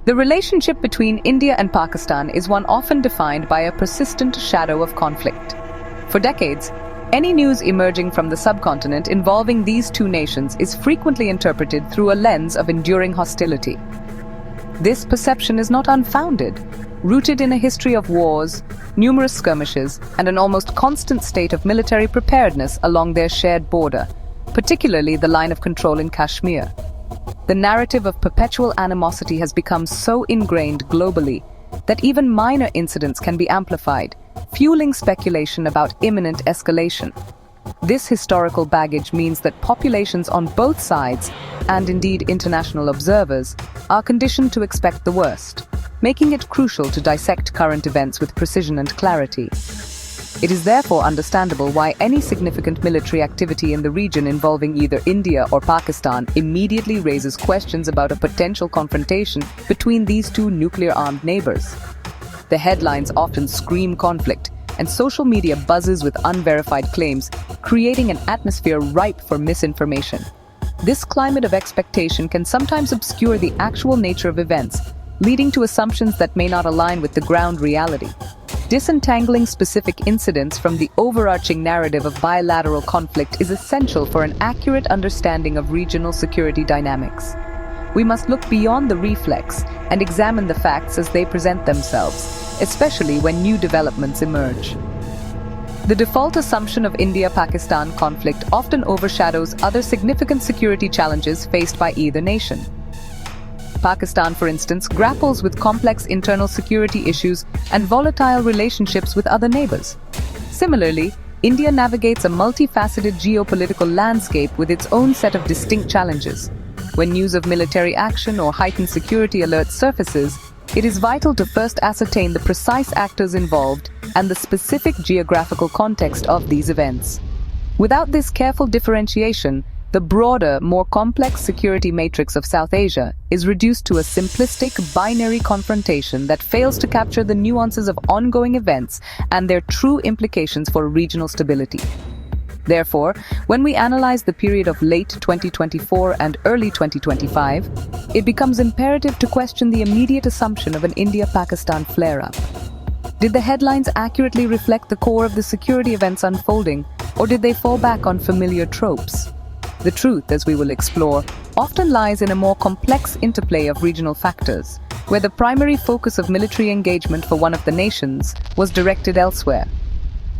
The relationship between India and Pakistan is one often defined by a persistent shadow of conflict. For decades, any news emerging from the subcontinent involving these two nations is frequently interpreted through a lens of enduring hostility. This perception is not unfounded, rooted in a history of wars, numerous skirmishes, and an almost constant state of military preparedness along their shared border, particularly the line of control in Kashmir. The narrative of perpetual animosity has become so ingrained globally that even minor incidents can be amplified, fueling speculation about imminent escalation. This historical baggage means that populations on both sides, and indeed international observers, are conditioned to expect the worst, making it crucial to dissect current events with precision and clarity. It is therefore understandable why any significant military activity in the region involving either India or Pakistan immediately raises questions about a potential confrontation between these two nuclear-armed neighbors. The headlines often scream conflict, and social media buzzes with unverified claims, creating an atmosphere ripe for misinformation. This climate of expectation can sometimes obscure the actual nature of events, leading to assumptions that may not align with the ground reality. Disentangling specific incidents from the overarching narrative of bilateral conflict is essential for an accurate understanding of regional security dynamics. We must look beyond the reflex and examine the facts as they present themselves, especially when new developments emerge. The default assumption of India-Pakistan conflict often overshadows other significant security challenges faced by either nation. Pakistan, for instance, grapples with complex internal security issues and volatile relationships with other neighbors. Similarly, India navigates a multifaceted geopolitical landscape with its own set of distinct challenges. When news of military action or heightened security alerts surfaces, it is vital to first ascertain the precise actors involved and the specific geographical context of these events. Without this careful differentiation, the broader, more complex security matrix of South Asia is reduced to a simplistic, binary confrontation that fails to capture the nuances of ongoing events and their true implications for regional stability. Therefore, when we analyze the period of late 2024 and early 2025, it becomes imperative to question the immediate assumption of an India-Pakistan flare-up. Did the headlines accurately reflect the core of the security events unfolding, or did they fall back on familiar tropes? The truth, as we will explore, often lies in a more complex interplay of regional factors, where the primary focus of military engagement for one of the nations was directed elsewhere.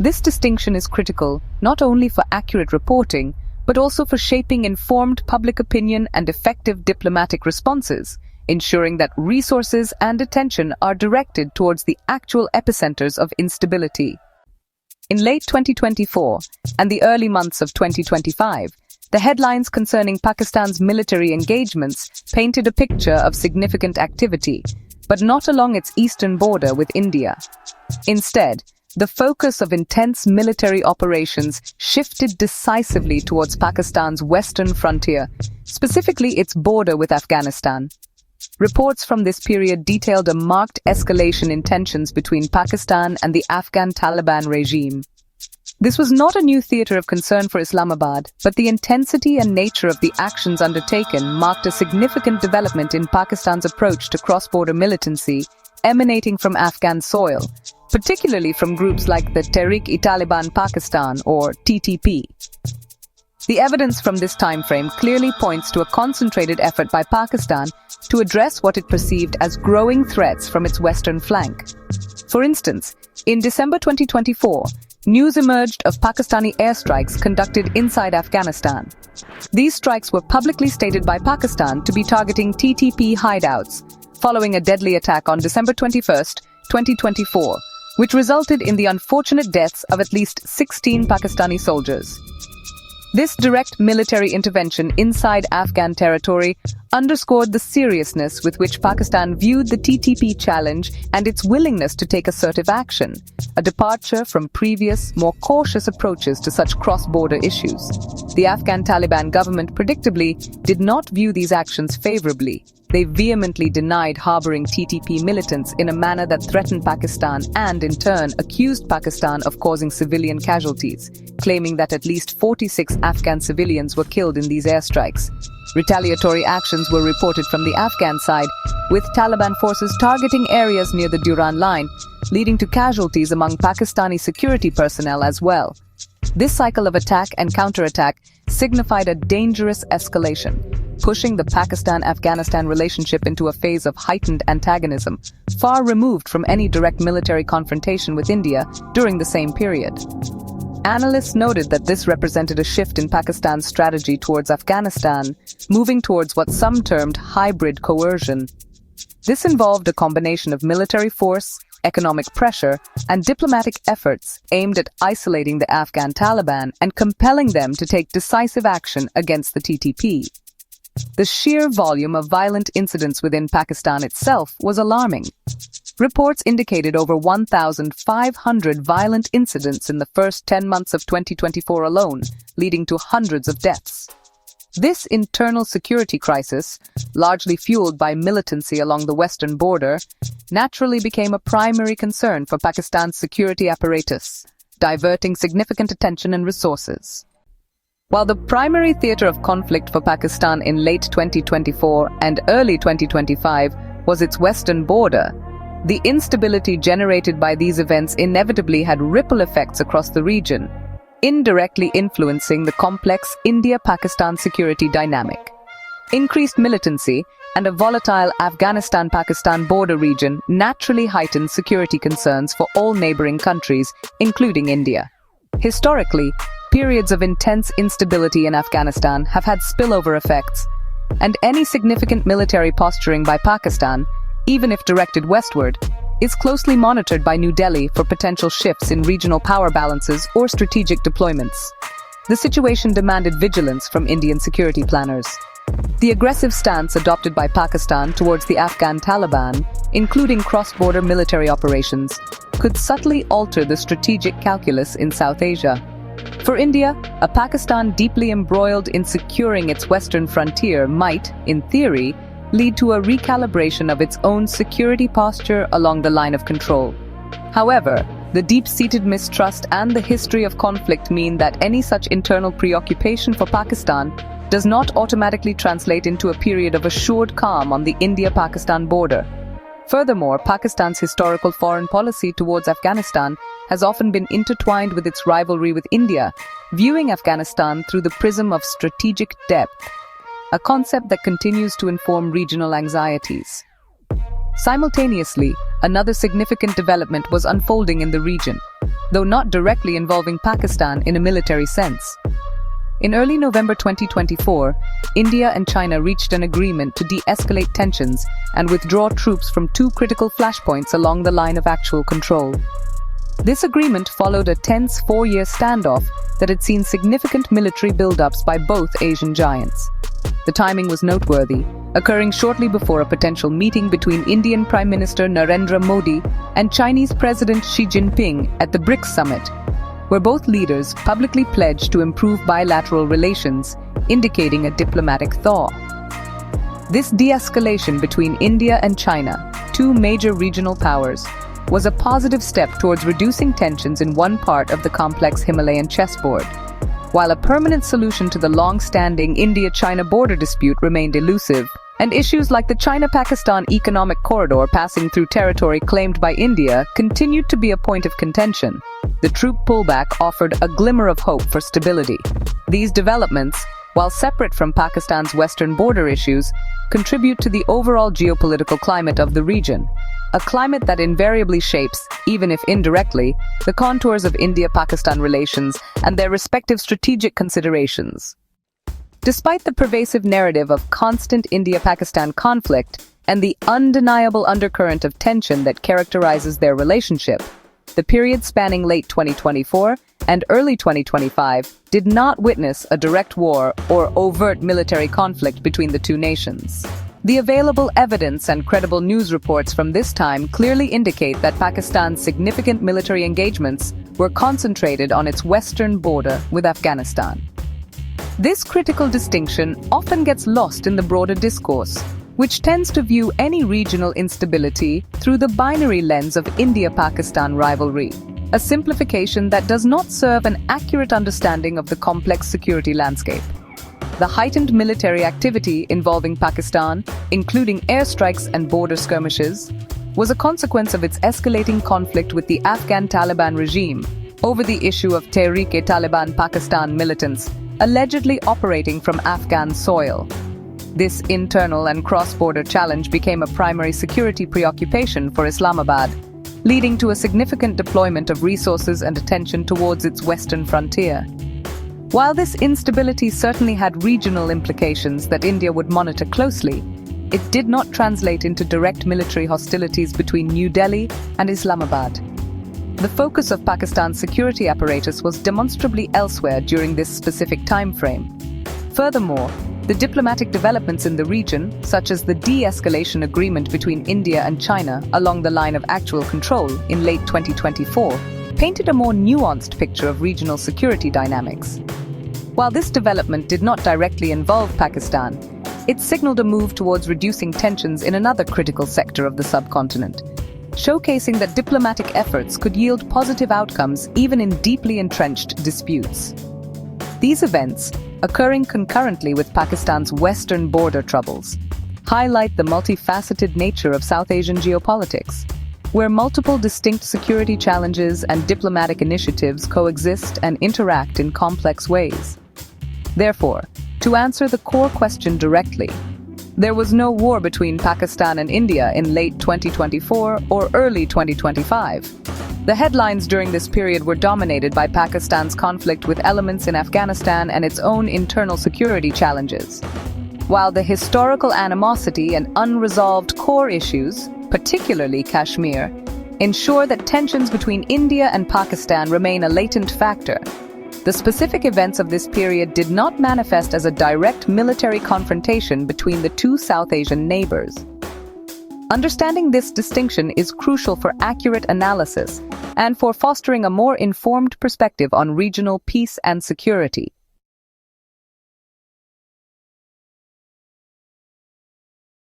This distinction is critical not only for accurate reporting, but also for shaping informed public opinion and effective diplomatic responses, ensuring that resources and attention are directed towards the actual epicenters of instability. In late 2024 and the early months of 2025, the headlines concerning Pakistan's military engagements painted a picture of significant activity, but not along its eastern border with India. Instead, the focus of intense military operations shifted decisively towards Pakistan's western frontier, specifically its border with Afghanistan. Reports from this period detailed a marked escalation in tensions between Pakistan and the Afghan Taliban regime. This was not a new theater of concern for Islamabad, but the intensity and nature of the actions undertaken marked a significant development in Pakistan's approach to cross-border militancy emanating from Afghan soil, particularly from groups like the Tehreek-e-Taliban Pakistan, or TTP. The evidence from this timeframe clearly points to a concentrated effort by Pakistan to address what it perceived as growing threats from its western flank. For instance, in December 2024, news emerged of Pakistani airstrikes conducted inside Afghanistan. These strikes were publicly stated by Pakistan to be targeting TTP hideouts, following a deadly attack on December 21, 2024, which resulted in the unfortunate deaths of at least 16 Pakistani soldiers. This direct military intervention inside Afghan territory underscored the seriousness with which Pakistan viewed the TTP challenge and its willingness to take assertive action, a departure from previous, more cautious approaches to such cross-border issues. The Afghan Taliban government predictably did not view these actions favorably. They vehemently denied harboring TTP militants in a manner that threatened Pakistan and, in turn, accused Pakistan of causing civilian casualties, claiming that at least 46 Afghan civilians were killed in these airstrikes. Retaliatory actions were reported from the Afghan side, with Taliban forces targeting areas near the Durand line, leading to casualties among Pakistani security personnel as well. This cycle of attack and counterattack signified a dangerous escalation, pushing the Pakistan-Afghanistan relationship into a phase of heightened antagonism, far removed from any direct military confrontation with India during the same period. Analysts noted that this represented a shift in Pakistan's strategy towards Afghanistan, moving towards what some termed hybrid coercion. This involved a combination of military force, economic pressure, and diplomatic efforts aimed at isolating the Afghan Taliban and compelling them to take decisive action against the TTP. The sheer volume of violent incidents within Pakistan itself was alarming. Reports indicated over 1,500 violent incidents in the first 10 months of 2024 alone, leading to hundreds of deaths. This internal security crisis, largely fueled by militancy along the western border, naturally became a primary concern for Pakistan's security apparatus, diverting significant attention and resources. While the primary theater of conflict for Pakistan in late 2024 and early 2025 was its western border, the instability generated by these events inevitably had ripple effects across the region, indirectly influencing the complex India-Pakistan security dynamic. Increased militancy and a volatile Afghanistan-Pakistan border region naturally heightened security concerns for all neighboring countries, including India. Historically, periods of intense instability in Afghanistan have had spillover effects, and any significant military posturing by Pakistan, even if directed westward, is closely monitored by New Delhi for potential shifts in regional power balances or strategic deployments. The situation demanded vigilance from Indian security planners. The aggressive stance adopted by Pakistan towards the Afghan Taliban, including cross-border military operations, could subtly alter the strategic calculus in South Asia. For India, a Pakistan deeply embroiled in securing its western frontier might, in theory, lead to a recalibration of its own security posture along the line of control. However, the deep-seated mistrust and the history of conflict mean that any such internal preoccupation for Pakistan does not automatically translate into a period of assured calm on the India-Pakistan border. Furthermore, Pakistan's historical foreign policy towards Afghanistan has often been intertwined with its rivalry with India, viewing Afghanistan through the prism of strategic depth, a concept that continues to inform regional anxieties. Simultaneously, another significant development was unfolding in the region, though not directly involving Pakistan in a military sense. In early November 2024, India and China reached an agreement to de-escalate tensions and withdraw troops from two critical flashpoints along the line of actual control. This agreement followed a tense 4-year standoff that had seen significant military buildups by both Asian giants. The timing was noteworthy, occurring shortly before a potential meeting between Indian Prime Minister Narendra Modi and Chinese President Xi Jinping at the BRICS summit, where both leaders publicly pledged to improve bilateral relations, indicating a diplomatic thaw. This de-escalation between India and China, two major regional powers, was a positive step towards reducing tensions in one part of the complex Himalayan chessboard, while a permanent solution to the long-standing India-China border dispute remained elusive, and issues like the China-Pakistan economic corridor passing through territory claimed by India continued to be a point of contention. The troop pullback offered a glimmer of hope for stability. These developments, while separate from Pakistan's western border issues, contribute to the overall geopolitical climate of the region, a climate that invariably shapes, even if indirectly, the contours of India-Pakistan relations and their respective strategic considerations. Despite the pervasive narrative of constant India-Pakistan conflict and the undeniable undercurrent of tension that characterizes their relationship, the period spanning late 2024 and early 2025 did not witness a direct war or overt military conflict between the two nations. The available evidence and credible news reports from this time clearly indicate that Pakistan's significant military engagements were concentrated on its western border with Afghanistan. This critical distinction often gets lost in the broader discourse, which tends to view any regional instability through the binary lens of India-Pakistan rivalry, a simplification that does not serve an accurate understanding of the complex security landscape. The heightened military activity involving Pakistan, including airstrikes and border skirmishes, was a consequence of its escalating conflict with the Afghan Taliban regime over the issue of Tehreek-e-Taliban Pakistan militants allegedly operating from Afghan soil. This internal and cross-border challenge became a primary security preoccupation for Islamabad, leading to a significant deployment of resources and attention towards its western frontier. While this instability certainly had regional implications that India would monitor closely, it did not translate into direct military hostilities between New Delhi and Islamabad. The focus of Pakistan's security apparatus was demonstrably elsewhere during this specific time frame. Furthermore, the diplomatic developments in the region, such as the de-escalation agreement between India and China along the line of actual control in late 2024, painted a more nuanced picture of regional security dynamics. While this development did not directly involve Pakistan, it signaled a move towards reducing tensions in another critical sector of the subcontinent, showcasing that diplomatic efforts could yield positive outcomes even in deeply entrenched disputes. These events, occurring concurrently with Pakistan's western border troubles, highlight the multifaceted nature of South Asian geopolitics, where multiple distinct security challenges and diplomatic initiatives coexist and interact in complex ways. Therefore, to answer the core question directly, there was no war between Pakistan and India in late 2024 or early 2025. The headlines during this period were dominated by Pakistan's conflict with elements in Afghanistan and its own internal security challenges. While the historical animosity and unresolved core issues, particularly Kashmir, ensure that tensions between India and Pakistan remain a latent factor, the specific events of this period did not manifest as a direct military confrontation between the two South Asian neighbors. Understanding this distinction is crucial for accurate analysis and for fostering a more informed perspective on regional peace and security.